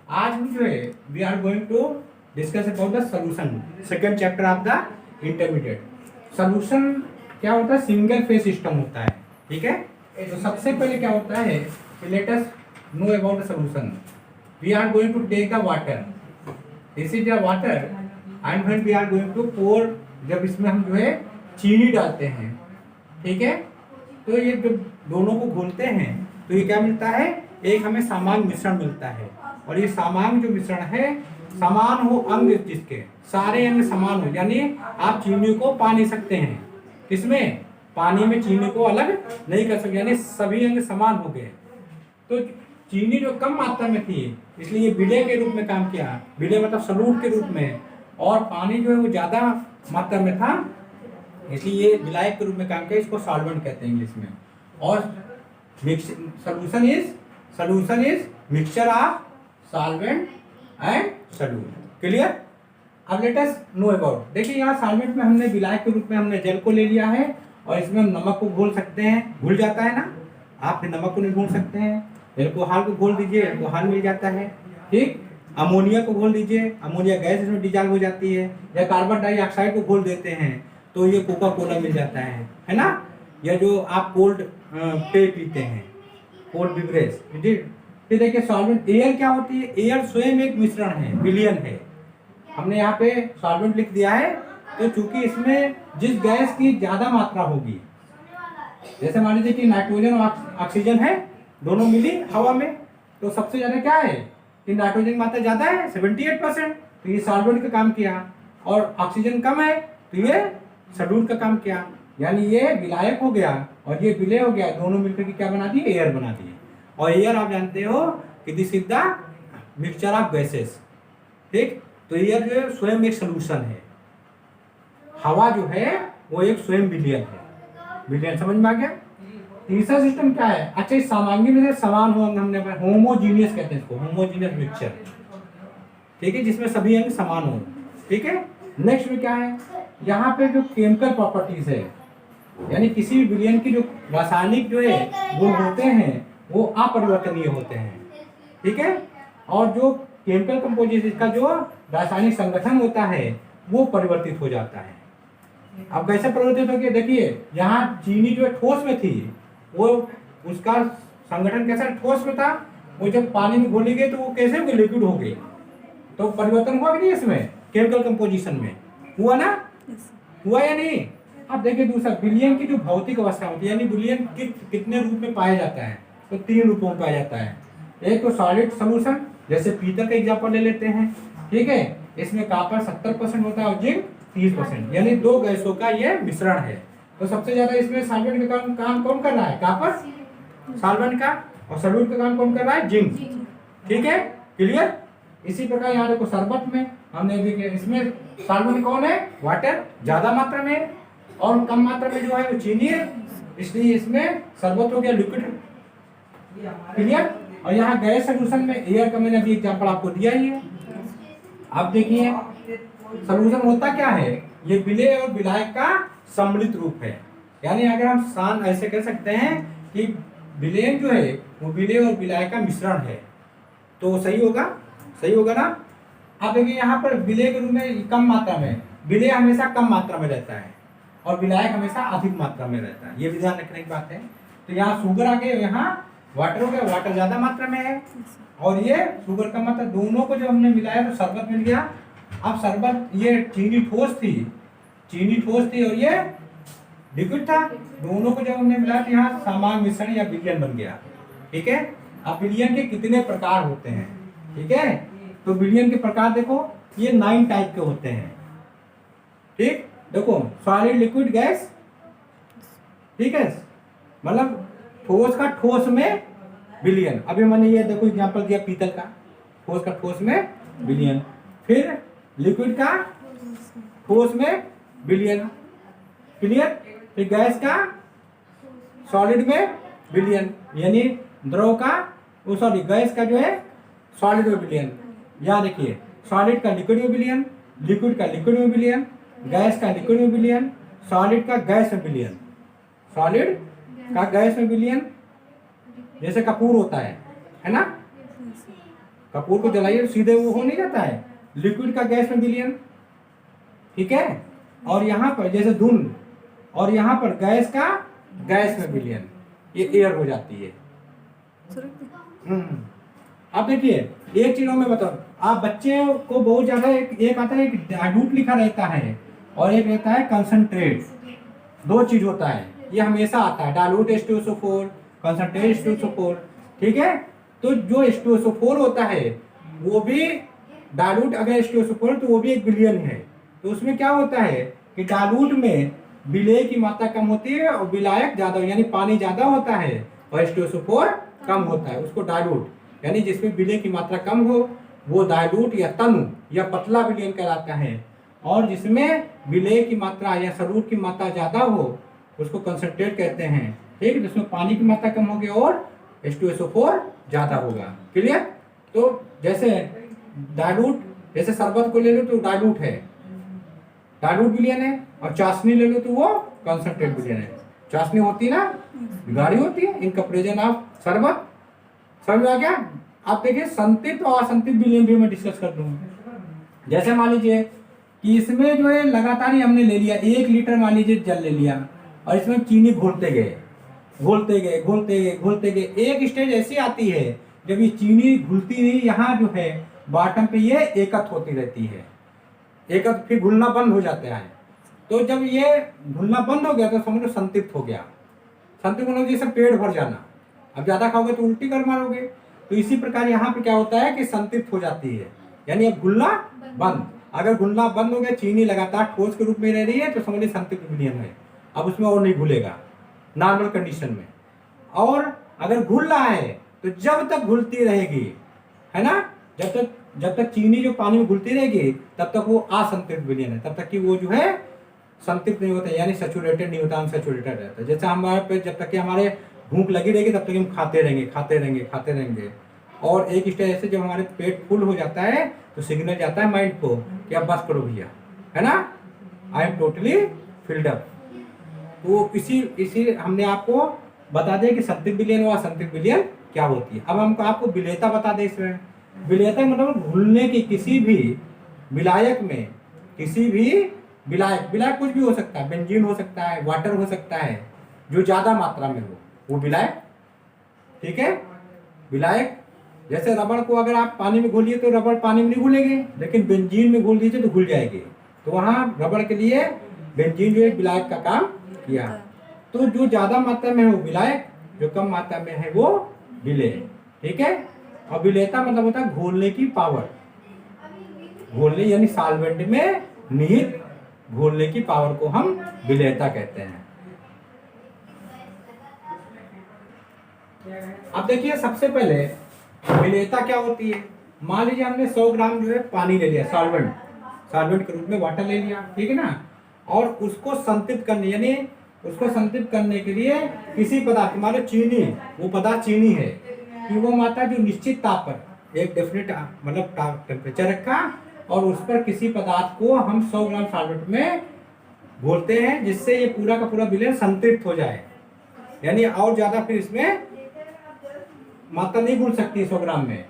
आज हम जो है we are going to discuss about the solution, second chapter of the intermediate. Solution क्या होता है? सिंगल फेज सिस्टम होता है, ठीक है। तो सबसे पहले क्या होता है, let us know about the solution. We are going to take the water, this is the water and when we are going to pour, जब इसमें हम जो है चीनी डालते हैं, ठीक है, तो ये जब दोनों को घोलते हैं तो ये क्या मिलता है, एक हमें सामान्य मिश्रण मिलता है। और ये सामान्य जो मिश्रण है, समान हो अंग जिसके, सारे अंग समान हो, यानी आप चीनी को पा नहीं सकते हैं, किसमें, पानी में चीनी को अलग नहीं कर सकते, यानी सभी अंग समान हो गए। तो चीनी जो कम मात्रा में थी इसलिए ये विलय के रूप में काम किया, विलय मतलब सॉल्यूट के रूप में, और पानी जो है वो ज्यादा मात्रा में था इसलिए ये विलायक के रूप में काम किया, इसको सॉल्वेंट कहते हैं इंग्लिश में। और solution is mixture of solvent and solute. Clear? अब लेट अस नो अबाउट, देखिए यहाँ सॉल्वेंट में हमने विलायक के रूप में हमने जल को ले लिया है और इसमें हम नमक को घोल सकते हैं, घुल जाता है ना, आप नमक को नहीं घोल सकते हैं, एल्कोहल को घोल दीजिए, एल्कोहल मिल जाता है, ठीक। अमोनिया को घोल दीजिए, अमोनिया गैस इसमें डिजॉल्व हो जाती है, या कार्बन डाइऑक्साइड को घोल देते हैं तो ये कोका कोला मिल जाता है ना, या जो आप कोल्ड पे पीते हैं, कोल्ड बिवरेज। फिर देखिए सॉल्वेंट, एयर क्या होती है, एयर स्वयं एक मिश्रण है, विलयन है। हमने यहाँ पे सॉल्वेंट लिख दिया है, तो चूंकि इसमें जिस गैस की ज्यादा मात्रा होगी, जैसे मान लीजिए कि नाइट्रोजन और ऑक्सीजन है, दोनों मिली हवा में, तो सबसे ज्यादा क्या है कि नाइट्रोजन की मात्रा ज्यादा है 78%, तो ये सॉल्वेंट का काम किया, और ऑक्सीजन कम है तो ये सॉल्यूट का काम किया, यानी ये विलायक हो गया और ये विलय हो गया, दोनों मिलकर के क्या बना दिए, एयर बना दिए। और एयर आप जानते हो कि this is the mixture of gases, ठीक। तो एयर जो है स्वयं एक सोल्यूशन है, हवा जो है वो एक स्वयं विलयन है, विलयन समझ में आ गया। तीसरा सिस्टम क्या है, अच्छा इस सामान्य में समान हो, हमने होमोजीनियस कहते हैं इसको, होमोजीनियस मिक्सचर, ठीक है, जिसमें सभी अंग समान हो, ठीक है। नेक्स्ट में क्या है, यहाँ पे जो केमिकल प्रॉपर्टीज है, यानी किसी भी विलयन की जो रासायनिक जो है गुण होते हैं वो अपरिवर्तनीय होते हैं, ठीक है। और जो केमिकल कंपोजिशन का जो रासायनिक संगठन होता है वो परिवर्तित हो जाता है। अब कैसे परिवर्तित हो गया, देखिए यहाँ चीनी जो ठोस में थी वो उसका संगठन कैसा ठोस में था, वो जब पानी में घोली गई तो वो कैसे लिक्विड हो गई, तो परिवर्तन हुआ कि नहीं इसमें, केमिकल कंपोजिशन में हुआ ना, हुआ या नहीं। अब देखिए दूसरा, विलयन की जो भौतिक अवस्था होती है, यानी विलयन कितने रूप में पाया जाता है, तो 3 रूपों में पाया जाता है। एक तो सॉलिड सॉल्यूशन, जैसे पीतल का एग्जांपल ले लेते हैं, ठीक है, इसमें कॉपर 70% होता है और जिंक 30%, यानी 2 गैसों का ये मिश्रण है। तो सबसे ज्यादा इसमें सॉल्वेंट का काम कौन कर रहा है, कॉपर सॉल्वेंट का, और सॉल्यूट का काम कौन कर रहा है, जिंक, ठीक है। क्लियर? इसी प्रकार यहाँ देखो शरबत में हमने भी, इसमें सॉल्वेंट कौन है, वाटर ज्यादा मात्रा में, और कम मात्रा में जो है वो चीनी है, इसलिए इसमें शरबत हो गया लिक्विड। क्लियर? और यहाँ गैस सॉल्यूशन में एयर का मैंने अभी एग्जांपल आपको दिया ही है। अब देखिए सॉल्यूशन होता क्या है, ये विलय और विलायक का सम्मिलित रूप है, यानी अगर हम शान ऐसे कह सकते हैं कि विलयन जो है वो विलय और विलायक का मिश्रण है, तो सही होगा, सही होगा ना। अब देखिए यहाँ पर विलय के रूप में कम मात्रा में, विलय हमेशा कम मात्रा में रहता है और विलायक हमेशा अधिक मात्रा में रहता है, ये भी ध्यान रखने की बात है। तो यहाँ शुगर आ गया, यहाँ वाटर हो गया, वाटर ज्यादा मात्रा में है और ये शुगर कम मात्रा, दोनों को जब हमने मिलाया तो शरबत मिल गया। अब शरबत, ये चीनी ठोस थी, चीनी ठोस थी और ये लिक्विड था, दोनों को जब हमने मिलाया तो यहाँ सामान्य मिश्रण या विलयन बन गया, ठीक है। अब विलयन के कितने प्रकार होते हैं, ठीक है, तो विलयन के प्रकार देखो, ये 9 टाइप के होते हैं, ठीक। देखो सॉलिड, लिक्विड, गैस, ठीक है, मतलब ठोस का ठोस में विलयन। अभी मैंने ये देखो एग्जांपल दिया पीतल का, ठोस का ठोस में विलयन, फिर लिक्विड का ठोस में विलयन, क्लियर। फिर गैस का सॉलिड में विलयन, यानी द्रव का, वो सॉरी गैस का जो है सॉलिड में विलयन। यहाँ देखिए सॉलिड का लिक्विड में विलयन, लिक्विड का लिक्विड में विलयन, गैस का लिक्विड में विलयन, सॉलिड का गैस में विलयन, सॉलिड का गैस में विलयन, जैसे कपूर होता है ना, कपूर को जलाइए तो सीधे वो हो नहीं जाता है, लिक्विड का गैस में विलयन, ठीक है। और यहाँ पर जैसे धुंध, और यहाँ पर गैस का गैस में विलयन, ये एयर हो जाती है। अब देखिए एक चीज मैं बताऊं, आप बच्चे को बहुत ज्यादा एक आता है, एक डाइल्यूट लिखा रहता है और एक रहता है कंसंट्रेट, दो चीज होता है, ये हमेशा आता है, डाइल्यूट H2SO4, कंसंट्रेट H2SO4, ठीक है। तो जो H2SO4 होता है वो भी डाइल्यूट, अगर H2SO4 तो वो भी एक विलयन है। तो उसमें क्या होता है कि डाइल्यूट में विलेय की मात्रा कम होती है और विलायक ज्यादा, यानी पानी ज्यादा होता है और H2SO4 कम होता है, उसको डाइल्यूट, यानी जिसमें विलेय की मात्रा कम हो वो डाइल्यूट या तनु या पतला विलयन कहलाता है, और जिसमें विलेय की मात्रा या सॉल्यूट की मात्रा ज्यादा हो उसको कंसंट्रेट कहते हैं, ठीक है। जिसमें पानी की मात्रा कम होगी और H2SO4 ज्यादा होगा, क्लियर। तो जैसे डाइल्यूट, जैसे शरबत को ले लो तो डाइल्यूट है, डाइल्यूट विलयन है, और चाशनी ले लो तो वो कंसंट्रेट विलयन है। चाशनी होती है ना, गाढ़ी होती है, इन कंपैरिजन ऑफ शरबत, समझ में आ गया। आप देखिए संतृप्त और असंतृप्त विलयन भी मैं डिस्कस कर दूंगा। जैसे मान लीजिए कि इसमें जो है लगातार ही हमने ले लिया 1 लीटर मान लीजिए जल ले लिया, और इसमें चीनी घोलते गए घोलते गए घोलते गए घोलते गए, एक स्टेज ऐसी आती है जब ये चीनी घुलती नहीं, यहाँ जो है बॉटम पे ये एकत्र होती रहती है, एकत्र फिर घुलना बंद हो जाता है। तो जब ये घुलना बंद हो गया तो समझ लो संतृप्त हो गया। संतृप्त होने जैसे पेट भर जाना, अब ज्यादा खाओगे तो उल्टी कर मारोगे। तो इसी प्रकार यहाँ पे क्या होता है कि संतृप्त हो जाती है, यानी अब घुलना बंद। अगर घुलना बंद हो गया, चीनी लगातार ठोस के रूप में रह रही है तो समझ लीजिए संतृप्त विलयन है, अब उसमें और नहीं घुलेगा नॉर्मल कंडीशन में। और अगर घुल रहा है तो जब तक घुलती रहेगी, है ना, जब तक चीनी जो पानी में घुलती रहेगी तब तक वो असंतृप्त विलयन है, तब तक कि वो जो है संतृप्त नहीं होता, यानी सैचुरेटेड नहीं होता, अनसैचुरेटेड रहता है। जैसे हमारे पे जब तक कि हमारे भूख लगी रहेगी तब तक हम खाते रहेंगे खाते रहेंगे खाते रहेंगे, और एक स्टेज ऐसे जब हमारे पेट फुल हो जाता है तो सिग्नल जाता है माइंड को कि अब बस करो भैया, है ना, I am totally filled up. तो इसी हमने आपको बता दिया कि संतृप्त विलयन और असंतृप्त विलयन क्या होती है। अब हमको आपको विलेयता बता दें। इसमें विलेयता मतलब घुलने की किसी भी विलायक में, किसी भी विलायक कुछ भी हो सकता है, बेंजीन हो सकता है, वाटर हो सकता है, जो ज्यादा मात्रा में हो वो विलायक, ठीक है। विलायक जैसे रबड़ को अगर आप पानी में घोलिए तो रबड़ पानी में नहीं घुलेगी, लेकिन बेंजीन में घोल दीजिए तो घुल जाएगी। तो वहाँ रबड़ के लिए बेंजीन जो है विलायक का काम किया। तो जो ज्यादा मात्रा में है वो विलायक, जो कम मात्रा में है वो विलेय, ठीक है। और विलेयता मतलब होता है घोलने की पावर, घोलने यानी सॉल्वेंट में निहित घोलने की पावर को हम विलेयता कहते हैं। अब देखिए सबसे पहले विलेयता क्या होती है। मान लीजिए हमने 100 ग्राम जो है पानी ले लिया, सॉल्वेंट के रूप में वाटर ले लिया, ठीक है ना, और उसको संतृप्त करने, यानी उसको संतृप्त करने के लिए किसी पदार्थ, हमारे चीनी, वो पदार्थ चीनी है कि वो मात्रा जो निश्चित ताप पर, एक डेफिनेट मतलब टेम्परेचर रखा, और उस पर किसी पदार्थ को हम 100 ग्राम सॉल्वेंट में घोलते हैं जिससे ये पूरा का पूरा विलयन संतृप्त हो जाए, यानी और ज्यादा फिर इसमें मात्रा नहीं घुल सकती 100 ग्राम में,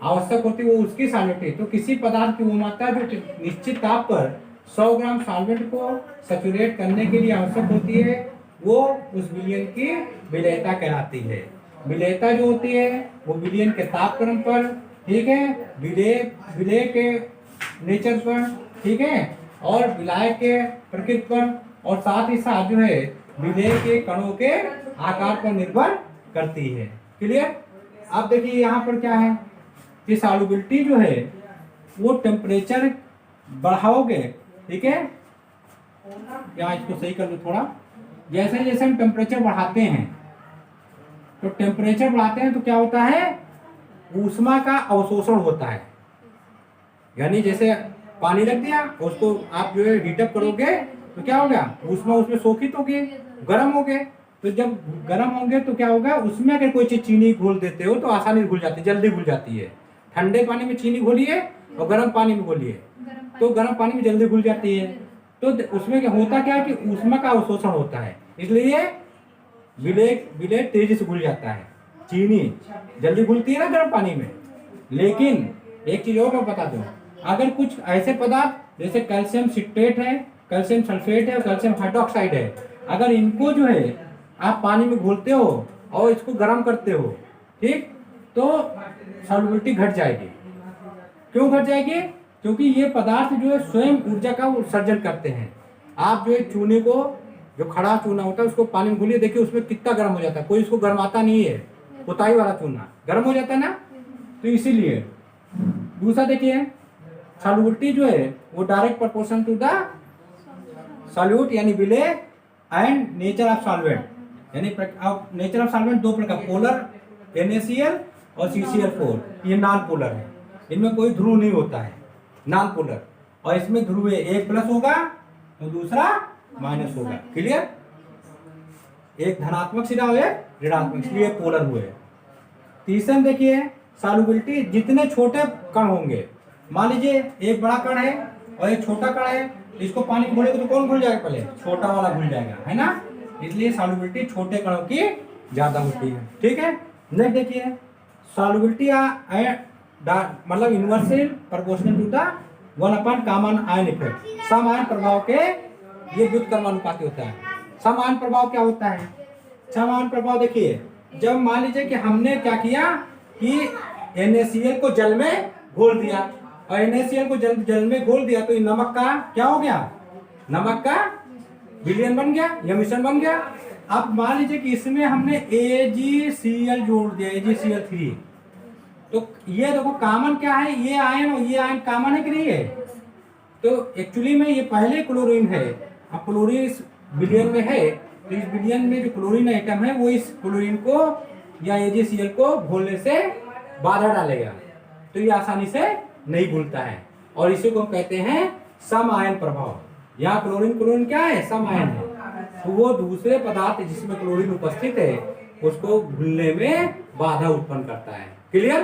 आवश्यक होती वो उसकी सॉल्वेंटी। तो किसी पदार्थ की वो मात्रा जो निश्चित ताप पर 100 ग्राम सॉल्वेंट को सैचुरेट करने के लिए आवश्यक होती है, वो उस विलयन की विलेयता कहलाती है। विलेयता जो होती है वो विलयन के तापक्रम पर, ठीक है, विलेय के नेचर पर, ठीक है, और विलायक के प्रकृति पर, और साथ ही साथ जो है विलेय के कणों के आकार पर निर्भर करती है। क्लियर। आप देखिए यहाँ पर क्या है कि सॉल्युबिलिटी जो है वो टेम्परेचर बढ़ाओगे, ठीक है, यहाँ इसको सही कर लो थोड़ा। जैसे जैसे हम टेम्परेचर बढ़ाते हैं तो टेम्परेचर बढ़ाते हैं तो क्या होता है, ऊष्मा का अवशोषण होता है, यानी जैसे पानी रख दिया उसको आप जो है हीटअप करोगे तो क्या होगा, ऊष्मा उसमें शोषित होगी, गर्म हो गए। तो जब गर्म होंगे तो क्या होगा, उसमें अगर कोई चीज चीनी घोल देते हो तो आसानी से घुल जाती है, जल्दी घुल जाती है। ठंडे पानी में चीनी घोलिए और गर्म पानी में घोलिए तो गर्म पानी में जल्दी घुल जाती है। तो उसमें क्या होता क्या है कि ऊष्मा का अवशोषण होता है, इसलिए विलेय तेजी से घुल जाता है। चीनी जल्दी घुलती है ना गर्म पानी में, लेकिन एक चीज और मैं बता दूं, अगर कुछ ऐसे पदार्थ जैसे कैल्शियम सिट्रेट है, कैल्शियम सल्फेट है और कैल्शियम हाइड्रोक्साइड है, अगर इनको जो है आप पानी में घोलते हो और इसको गर्म करते हो, ठीक, तो सॉल्युबिलिटी घट जाएगी। क्यों घट जाएगी? क्योंकि ये पदार्थ जो है स्वयं ऊर्जा का उत्सर्जन करते हैं। आप जो है चूने को, जो खड़ा चूना होता है उसको पानी में घोलिए, देखिए उसमें कितना गर्म हो जाता है, कोई इसको गर्माता नहीं है। पोताई वाला चूना गर्म हो जाता है ना, तो इसीलिए। दूसरा देखिए, सॉल्युबिलिटी जो है वो direct proportion to the solute यानी विले एंड नेचर ऑफ सॉल्वेंट, यानी नेचर ऑफ सॉल्वेंट दो प्रकार, पोलर NaCl और CCl4, ये नॉन पोलर है, इनमें कोई ध्रुव नहीं होता है, नॉन पोलर। और इसमें ध्रुव एक प्लस होगा तो दूसरा माइनस होगा। क्लियर? एक धनात्मक सिरा हो एक ऋणात्मक, इसलिए पोलर हुए। तीसरे में देखिए, सॉल्युबिलिटी जितने छोटे कण होंगे, मान लीजिए एक बड़ा कण है और एक छोटा कण है, इसको पानी में घोलेंगे तो कौन घुल जाएगा? पहले छोटा वाला घुल जाएगा, है ना। इसलिए सॉल्युबिलिटी छोटे कणों की ज्यादा होती है। ठीक है, नेक्स्ट देखिए, सॉल्युबिलिटी मतलब inversely proportional to the 1 common ion effect. सम आयन प्रभाव के ये व्युत्क्रमानुपाती होता है। सम आयन प्रभाव क्या होता है? सम आयन प्रभाव देखिए, जब मान लीजिए कि हमने क्या किया कि NaCl को जल में घोल दिया, और NaCl को जल में घोल दिया तो नमक का क्या हो गया? नमक का विलयन बन गया या मिश्रण बन गया। अब मान लीजिए कि इसमें हमने AgCl जोड़ दिया, AgCl3, तो ये देखो कॉमन क्या है, ये आयन और ये आयन कॉमन है कि नहीं है? तो एक्चुअली में ये पहले क्लोरीन है, अब क्लोरीन इस विलयन में है, तो इस विलयन में जो क्लोरीन आइटम है वो इस क्लोरीन को या AgCl को घोलने से बाधा डालेगा, तो ये आसानी से नहीं घुलता है, और इसी को हम कहते हैं सम आयन प्रभाव। यहाँ क्लोरीन क्या है? सम आयन है, तो वो दूसरे पदार्थ जिसमें क्लोरीन उपस्थित है उसको घुलने में बाधा उत्पन्न करता है। क्लियर?